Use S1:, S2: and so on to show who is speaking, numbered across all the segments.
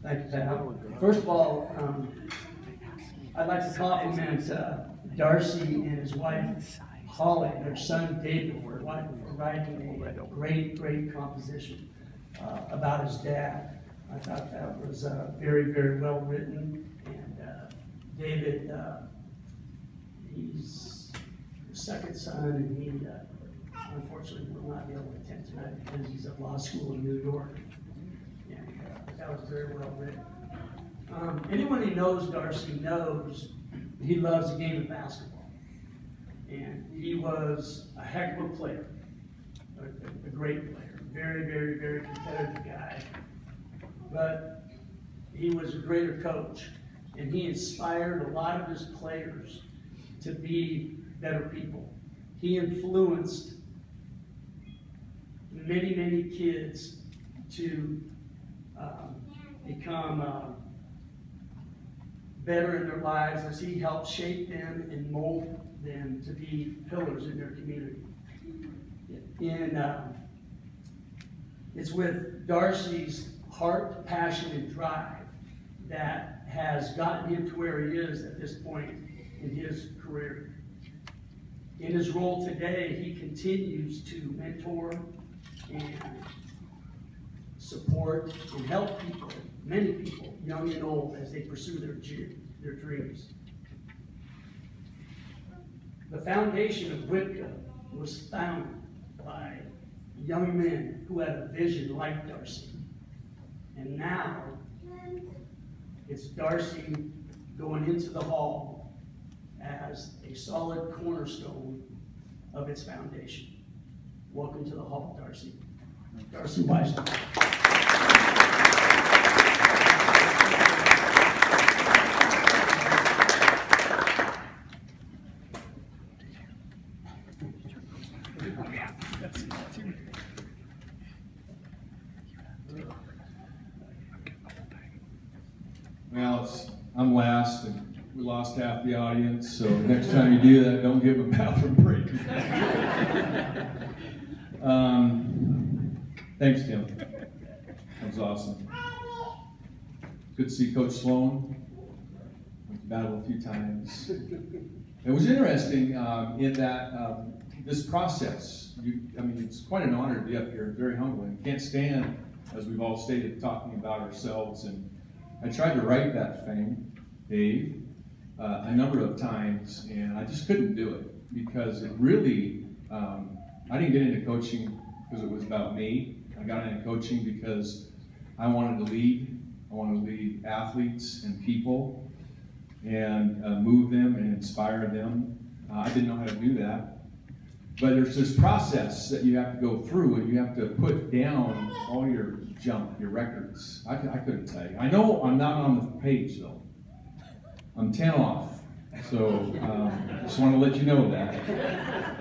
S1: Thank you, Pat. First of all, I'd like to compliment Darcy and his wife, Holly, their son, David, for writing a great composition about his dad. I thought that was very, very well written. And David, he's the second son, and he unfortunately will not be able to attend tonight because he's at law school in New York. And that was very well written. Anyone who knows Darcy knows he loves the game of basketball. And he was a heck of a player, a great player, very competitive guy. But he was a greater coach, and he inspired a lot of his players to be better people. He influenced many kids to become better in their lives as he helped shape them and mold them to be pillars in their community. And it's with Darcy's heart, passion, and drive that has gotten him to where he is at this point in his career. In his role today, he continues to mentor and support and help people, many people, young and old, as they pursue their dreams. The foundation of WIPCA was founded by young men who had a vision like Darcy. And now, it's Darcy going into the hall as a solid cornerstone of its foundation. Welcome to the hall, Darcy. Darcy Weisner.
S2: Well, I'm last, and we lost half the audience, so next time you do that, don't give them a bathroom break. Thanks, Tim. That was awesome. Good to see Coach Sloan. Went to battle a few times. It was interesting in that this process, it's quite an honor to be up here, very humbling. Can't stand, as we've all stated, talking about ourselves. And I tried to write that thing, Dave, a number of times, and I just couldn't do it because it really, I didn't get into coaching because it was about me. I got into coaching because I wanted to lead. I wanted to lead athletes and people and move them and inspire them. I didn't know how to do that. But there's this process that you have to go through, and you have to put down all your junk, your records. I couldn't tell you. I know I'm not on the page, though. I'm 10 off. So just want to let you know that.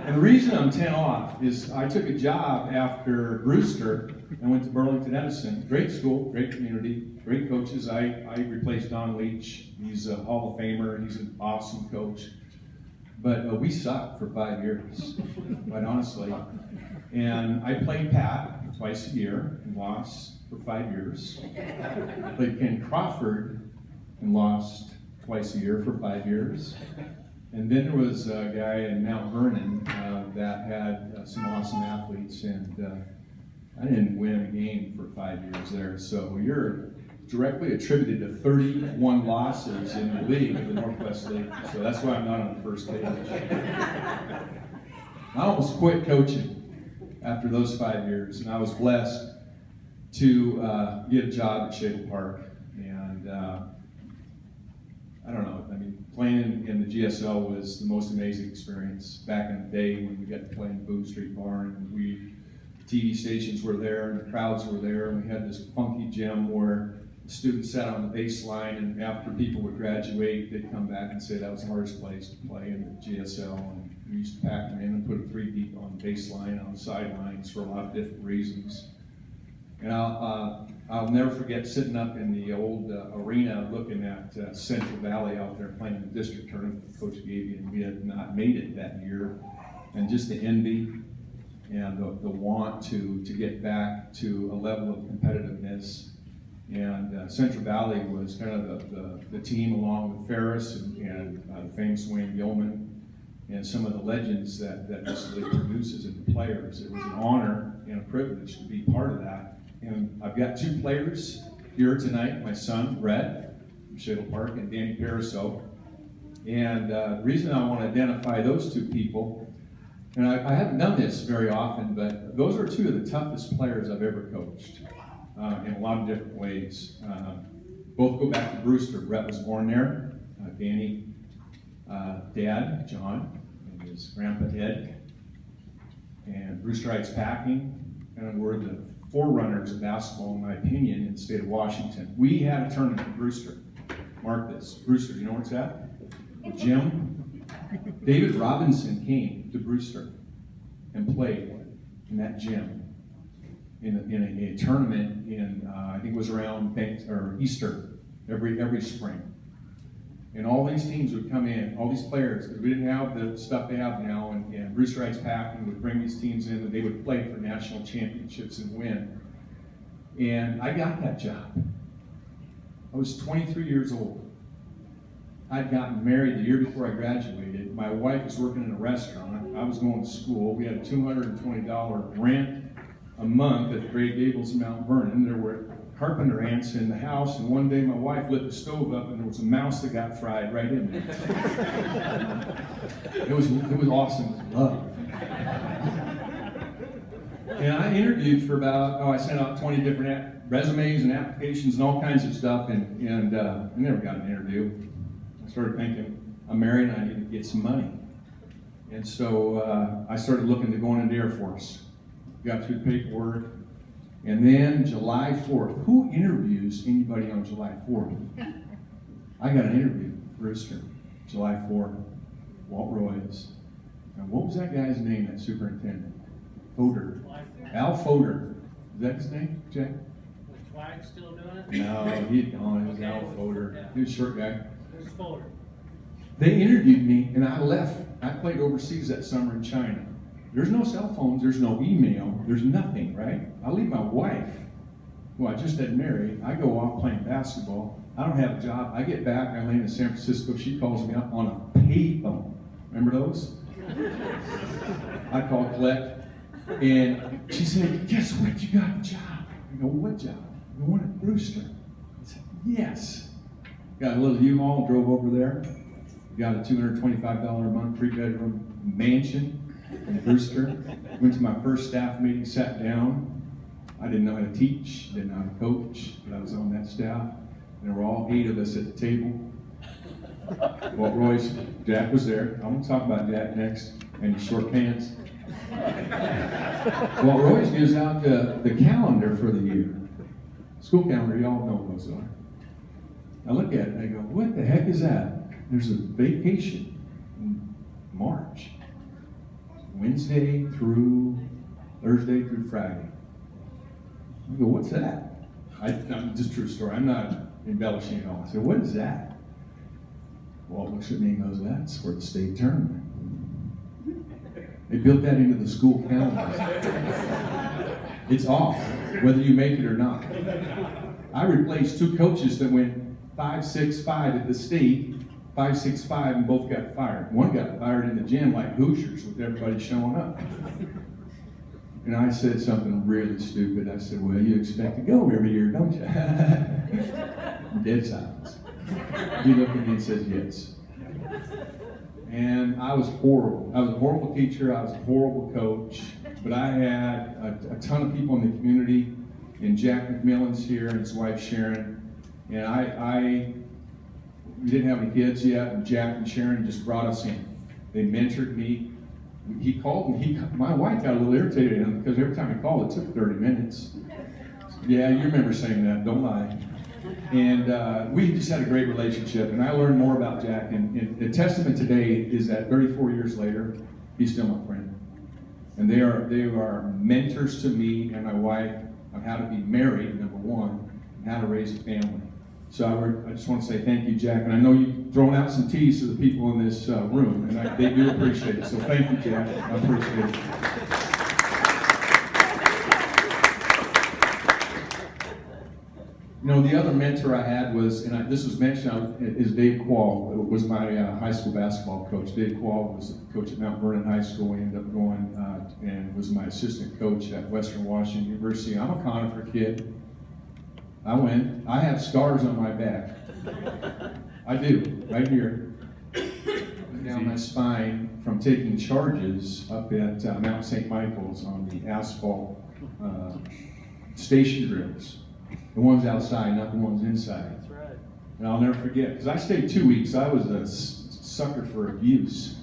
S2: And the reason I'm 10 off is I took a job after Brewster and went to Burlington Edison. Great school, great community, great coaches. I replaced Don Leach. He's a Hall of Famer. He's an awesome coach. But we sucked for 5 years, quite honestly. And I played Pat twice a year and lost for 5 years. I played Ken Crawford and lost twice a year for 5 years. And then there was a guy in Mount Vernon that had some awesome athletes, and I didn't win a game for 5 years there. So you're directly attributed to 31 losses in the league, the Northwest League. So that's why I'm not on the first page. I almost quit coaching after those 5 years, and I was blessed to get a job at Shable Park. And I don't know, playing in the GSL was the most amazing experience back in the day when we got to play in the Boone Street Barn, and the TV stations were there and the crowds were there, and we had this funky gym where the students sat on the baseline, and after people would graduate, they'd come back and say that was the hardest place to play in the GSL, and we used to pack them in and put 3 deep on the baseline, on the sidelines for a lot of different reasons. And I'll never forget sitting up in the old arena looking at Central Valley out there playing the district tournament with Coach Gaebe, and we had not made it that year. And just the envy and the want to get back to a level of competitiveness. And Central Valley was kind of the team along with Ferris and the famous Wayne Gilman and some of the legends that this league produces in the players. It was an honor and a privilege to be part of that. And I've got two players here tonight, my son, Brett, from Shadle Park, and Danny Pariseau. And the reason I want to identify those two people, and I haven't done this very often, but those are two of the toughest players I've ever coached in a lot of different ways. Both go back to Brewster. Brett was born there. Danny, dad, John, and his grandpa, Ed. And Brewster Heights Packing, and were the forerunners of basketball, in my opinion, in the state of Washington. We had a tournament in Brewster. Mark this. Brewster, you know where it's at? The gym. David Robinson came to Brewster and played in that gym in a tournament in I think it was around Easter every spring. And all these teams would come in, all these players, because we didn't have the stuff they have now, and Brewster Heights Packing would bring these teams in and they would play for national championships and win. And I got that job. I was 23 years old. I'd gotten married the year before I graduated. My wife was working in a restaurant. I was going to school. We had a $220 rent a month at the Great Gables in Mount Vernon. There were carpenter ants in the house, and one day my wife lit the stove up and there was a mouse that got fried right in there. It was awesome. It was love. And I interviewed for about, I sent out 20 different resumes and applications and all kinds of stuff, and I never got an interview. I started thinking, I'm married and I need to get some money. And so I started looking to go into the Air Force. Got through the paperwork. And then July 4th, who interviews anybody on July 4th? I got an interview, Brewster, July 4th, Walt Royce. And what was that guy's name, that superintendent? Fodor. Al Fodor. Is that his name, Jack?
S3: Was Twag still doing it?
S2: No, he'd gone. It was Al Fodor.
S3: Yeah.
S2: He was a short guy.
S3: Who's Fodor?
S2: They interviewed me, and I left. I played overseas that summer in China. There's no cell phones, there's no email, there's nothing, right? I leave my wife, who I just had married. I go off playing basketball. I don't have a job. I get back, I land in San Francisco. She calls me up on a payphone. Remember those? I call collect, and she said, guess what? You got a job. I go, what job? The one at Brewster. I said, yes. Got a little U-Haul, drove over there. Got a $225 a month, 3-bedroom mansion in Brewster. Went to my first staff meeting, sat down. I didn't know how to teach, didn't know how to coach, but I was on that staff. There were all 8 of us at the table. Walt Royce, Jack was there. I want to talk about Jack next, and his short pants. Walt Royce gives out the calendar for the year. School calendar, you all know what those are. I look at it and I go, what the heck is that? There's a vacation in March. Wednesday through Thursday through Friday. I go, what's that? I'm just true story. I'm not embellishing at all. I said, what is that? Walt looks at me and goes, that's for the state tournament. They built that into the school calendar. It's off, whether you make it or not. I replaced 2 coaches that went 5-6-5 at the state, 5-6-5, and both got fired. One got fired in the gym like Hoosiers with everybody showing up. And I said something really stupid. I said, well, you expect to go every year, don't you? Dead silence. He looked at me and says, yes. And I was horrible. I was a horrible teacher. I was a horrible coach. But I had a ton of people in the community. And Jack McMillan's here and his wife Sharon. And we didn't have any kids yet. And Jack and Sharon just brought us in. They mentored me. He called me. My wife got a little irritated at him because every time he called, it took 30 minutes. Yeah, you remember saying that. Don't lie. And we just had a great relationship, and I learned more about Jack. And the testament today is that 34 years later, he's still my friend. And they are mentors to me and my wife on how to be married, number one, and how to raise a family. So I just want to say thank you, Jack. And I know you've thrown out some teas to the people in this room, and they do appreciate it. So thank you, Jack. I appreciate it. You know, the other mentor I had was, and this was mentioned, is Dave Quall. It was my high school basketball coach. Dave Quall was the coach at Mount Vernon High School. He ended up going and was my assistant coach at Western Washington University. I'm a Conifer kid. I went. I have scars on my back. I do, right here. Down my spine from taking charges up at Mount St. Michael's on the asphalt station drills. The ones outside, not the ones inside.
S3: That's right.
S2: And I'll never forget, because I stayed 2 weeks. I was a sucker for abuse.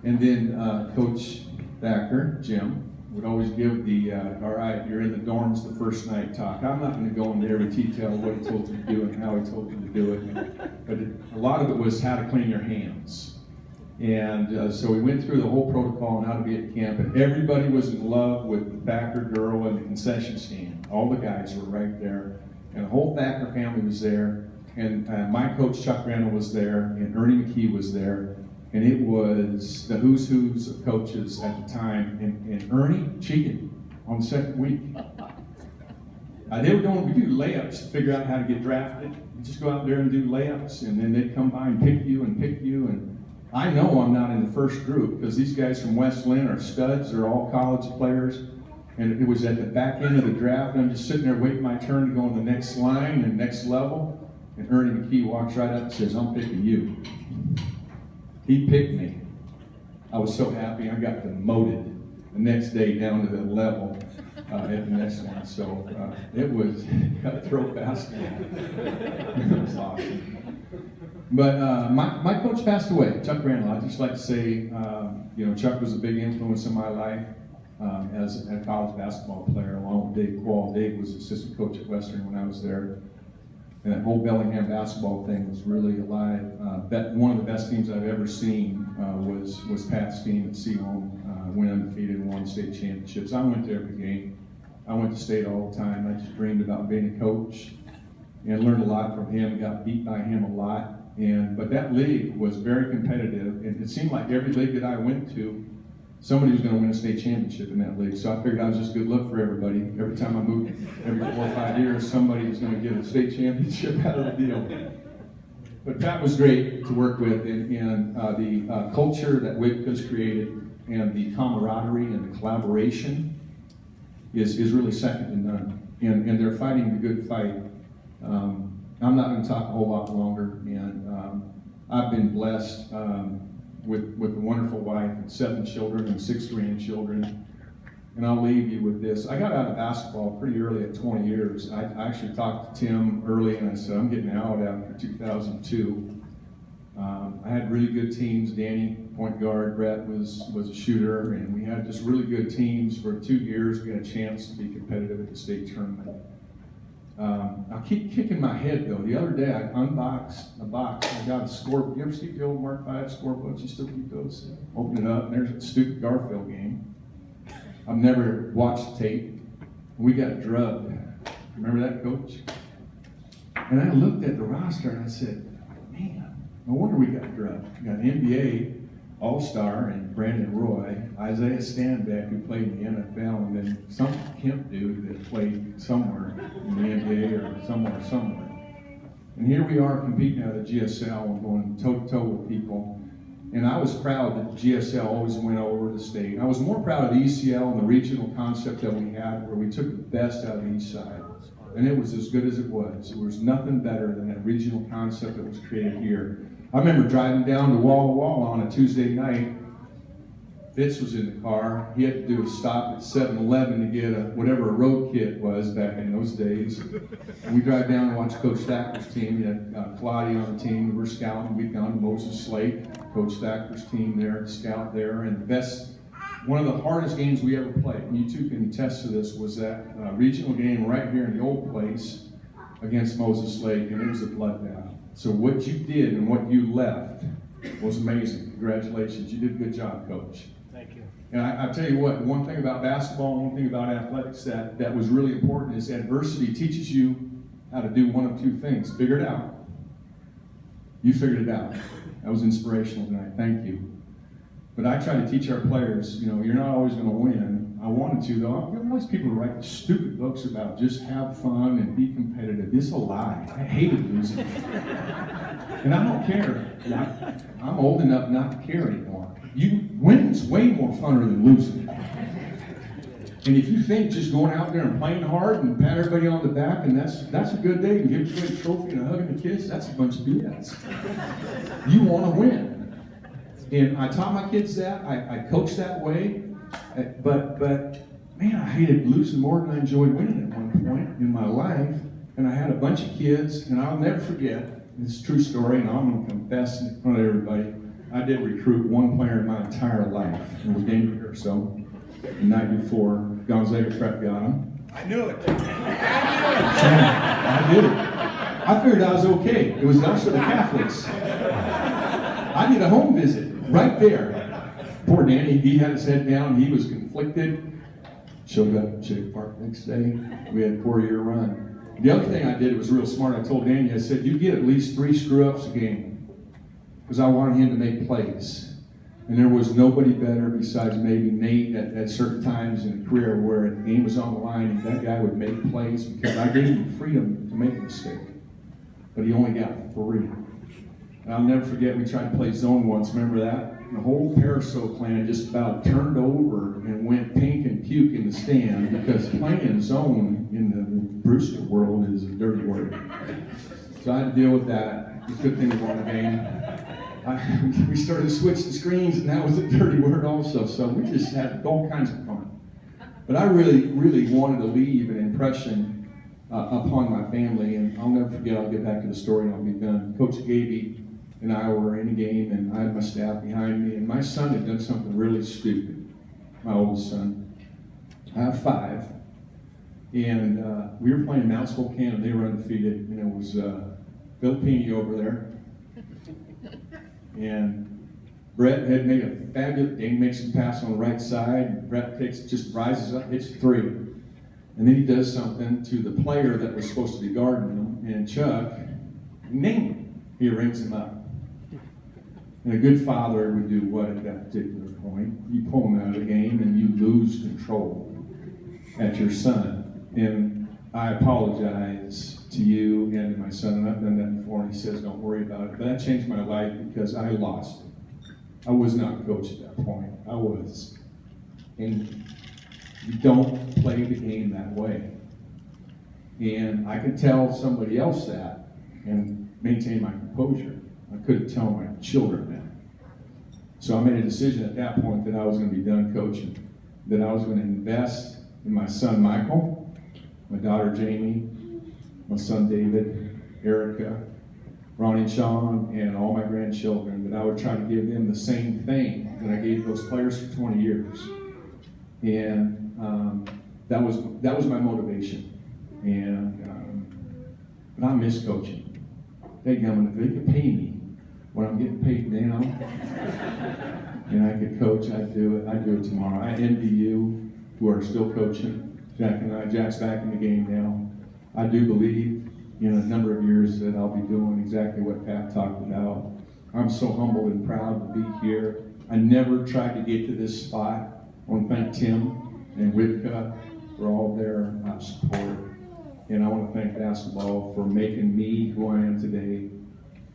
S2: And then Coach Thacker, Jim, would always give the, all right, you're in the dorms the first night talk. I'm not going to go into every detail of what he told you to do and how he told you to do it. But a lot of it was how to clean your hands. And so we went through the whole protocol on how to be at camp, and everybody was in love with the Thacker girl in the concession stand. All the guys were right there, and the whole Thacker family was there, and my coach Chuck Randall was there, and Ernie McKee was there, and it was the who's of coaches at the time, and Ernie cheated on the second week. They were we do layups to figure out how to get drafted. You just go out there and do layups, and then they'd come by and pick you, and I know I'm not in the first group because these guys from West Lynn are studs. They're all college players. And it was at the back end of the draft. And I'm just sitting there waiting my turn to go on the next line and next level. And Ernie McKee walks right up and says, I'm picking you. He picked me. I was so happy. I got demoted the next day down to the level at the next one. So it was cutthroat basketball. It was awesome. But my coach passed away, Chuck Randall. I'd just like to say, Chuck was a big influence in my life as a college basketball player, along with Dave Quall. Dave was assistant coach at Western when I was there. And that whole Bellingham basketball thing was really alive. One of the best teams I've ever seen was Pat's team at Seaholm, went undefeated and won state championships. I went to every game. I went to state all the time. I just dreamed about being a coach and learned a lot from him. Got beat by him a lot. But that league was very competitive, and it seemed like every league that I went to, somebody was going to win a state championship in that league. So I figured I was just good luck for everybody. Every time I moved, every 4 or 5 years, somebody was going to get a state championship out of the deal. But Pat was great to work with, and the culture that WIGCA's created, and the camaraderie and the collaboration is really second to none. And they're fighting the good fight. I'm not going to talk a whole lot longer, and I've been blessed with a wonderful wife and 7 children and 6 grandchildren. And I'll leave you with this. I got out of basketball pretty early at 20 years. I actually talked to Tim early, and I said, I'm getting out after 2002. I had really good teams. Danny, point guard, Brett was a shooter, and we had just really good teams. For 2 years, we had a chance to be competitive at the state tournament. I keep kicking my head though. The other day I unboxed a box. I got a scorebook. You ever see the old Mark V scorebooks? You still keep those? Open it up, and there's a stupid Garfield game. I've never watched tape. We got drugged. Remember that, Coach? And I looked at the roster and I said, man, no wonder we got drugged. We got an NBA All-Star and Brandon Roy, Isaiah Stanback, who played in the NFL, and then some Kemp dude that played somewhere in the NBA or somewhere. And here we are competing at the GSL and going toe-to-toe with people. And I was proud that GSL always went over the state. I was more proud of the ECL and the regional concept that we had, where we took the best out of each side. And it was as good as it was. There was nothing better than that regional concept that was created here. I remember driving down to Walla Walla on a Tuesday night. Fitz was in the car. He had to do a stop at 7-Eleven to get whatever a road kit was back in those days. And we drive down and watch Coach Thacker's team. We had Claudia on the team. We were scouting. We'd gone to Moses Slate, Coach Thacker's team there, scout there. And one of the hardest games we ever played, and you two can attest to this, was that regional game right here in the old place against Moses Lake, and it was a bloodbath. So what you did and what you left was amazing. Congratulations. You did a good job, Coach.
S3: Thank you.
S2: And I tell you what, one thing about basketball and one thing about athletics that was really important is adversity teaches you how to do one of 2 things. Figure it out. You figured it out. That was inspirational tonight. Thank you. But I try to teach our players, you're not always going to win. I wanted to, though. You know, most people write stupid books about just have fun and be competitive. It's a lie. I hated losing. And I don't care. I'm old enough not to care anymore. Winning's way more funner than losing. And if you think just going out there and playing hard and pat everybody on the back and that's a good day and give everybody a trophy and a hug and a kiss, that's a bunch of BS. You want to win. And I taught my kids that. I coached that way. But man, I hated losing more than I enjoyed winning at one point in my life. And I had a bunch of kids, and I'll never forget, it's a true story, and I'm going to confess in front of everybody, I did recruit one player in my entire life. It was Gabe or so. The night before, Gonzaga Prep got him. I knew it. I did it. I figured I was okay. It was us or the Catholics. I did a home visit right there. Poor Danny, he had his head down. He was conflicted. Showed up at Chick Park next day. We had a 4-year run. The other thing I did, it was real smart. I told Danny, I said, you get at least 3 screw-ups a game. Because I wanted him to make plays. And there was nobody better besides maybe Nate at certain times in a career where the game was on the line and that guy would make plays because I gave him freedom to make a mistake. But he only got 3. And I'll never forget, we tried to play zone once, remember that? And the whole Paraso clan just about turned over and went pink and puke in the stand because playing zone in the Brewster world is a dirty word. So I had to deal with that. It's a good thing we won the game. We started switching screens, and that was a dirty word also. So we just had all kinds of fun. But I really, really wanted to leave an impression upon my family, and I'll never forget. I'll get back to the story, and I'll be done. Coach Gaebe and I were in a game, and I had my staff behind me, and my son had done something really stupid. My oldest son. I have 5, and we were playing Mount Spokane, and they were undefeated, and it was Bill Peeney over there. And Brett had made a fabulous, Dane makes a pass on the right side, and Brett just rises up, hits 3. And then he does something to the player that was supposed to be guarding him, and Chuck, name him, he rings him up. And a good father would do what at that particular point? You pull him out of the game and you lose control at your son. And I apologize to you and to my son, and I've done that before, and he says, don't worry about it. But that changed my life because I lost it. I was not a coach at that point. I was. And you don't play the game that way. And I could tell somebody else that and maintain my composure. I couldn't tell my children that. So I made a decision at that point that I was going to be done coaching, that I was going to invest in my son Michael, my daughter Jamie, my son David, Erica, Ronnie and Sean, and all my grandchildren, that I would try to give them the same thing that I gave those players for 20 years. And that was my motivation. And but I miss coaching. If they could pay me what I'm getting paid now, and I could coach, I'd do it. I'd do it tomorrow. I envy you who are still coaching. Jack and I, Jack's back in the game now. I do believe in a number of years that I'll be doing exactly what Pat talked about. I'm so humbled and proud to be here. I never tried to get to this spot. I want to thank Tim and Whitka for all their support. And I want to thank basketball for making me who I am today,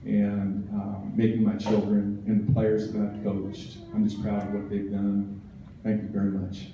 S2: and making my children and the players that I've coached. I'm just proud of what they've done. Thank you very much.